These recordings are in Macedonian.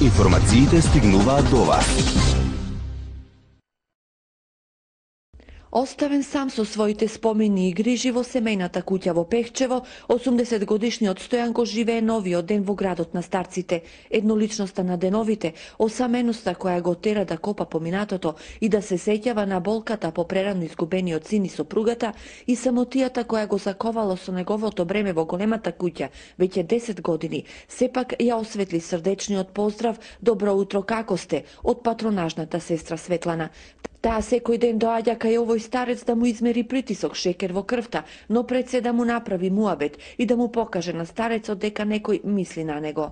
Информациите стигнуваат до вас. Оставен сам со своите спомени и грижи во семејната куќа во Пехчево, 80-годишниот Стојанко живее новиот ден во градот на старците. Едноличноста на деновите, осаменоста која го тера да копа поминатото и да се сеќава на болката по прерано изгубениот син и сопругата и самотијата која го заковало со неговото бреме во големата куќа веќе 10 години, сепак ја осветли срдечниот поздрав "Добро утро, како сте?" од патронажната сестра Светлана. Таа секој ден доаѓа кај овој старец да му измери притисок, шекер во крвта, но пред се да му направи муабет и да му покаже на старецот дека некој мисли на него.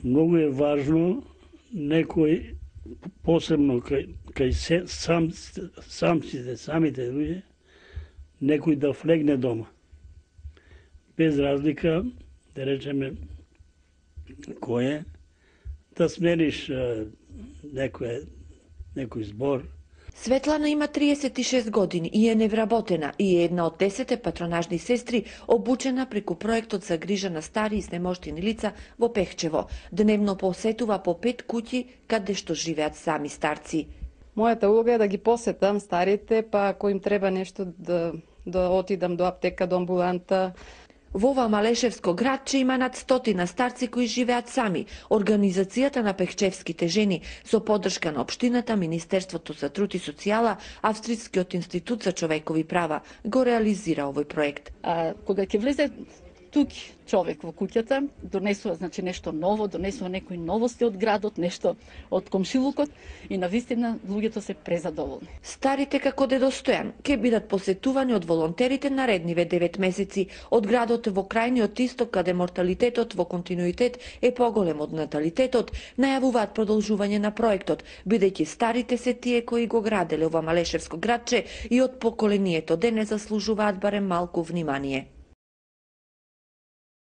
Многу е важно некој, посебно кај самите луѓе, некој да влегне дома. Без разлика, да речеме, кој е, да смениш некој збор. Светлана има 36 години и е невработена и е една од 10 патронажни сестри обучена преку проектот за грижа на стари и снемоштени лица во Пехчево. Дневно посетува по 5 куќи каде што живеат сами старци. Мојата улога е да ги посетам старите, па ако им треба нешто да отидам до аптека, до амбуланта. Во ова малешевско градче има над 100 старци кои живеат сами. Организацијата на пехчевските жени со поддршка на општината, Министерството за труд и социјала, Австрискиот институт за човекови права го реализира овој проект. Кога ќе влезе тук човек во куќата, донесува нешто ново, донесува некои новости од градот, нешто од комшилукот и навистина луѓето се презадоволни. Старите како дедо Стојан ќе бидат посетувани од волонтерите наредниве 9 месеци од градот во крајниот исток каде морталитетот во континуитет е поголем од наталитетот, најавуваат продолжување на проектот, бидејќи старите се тие кои го граделе ова малешевско градче и од поколението денес заслужуваат барем малку внимание.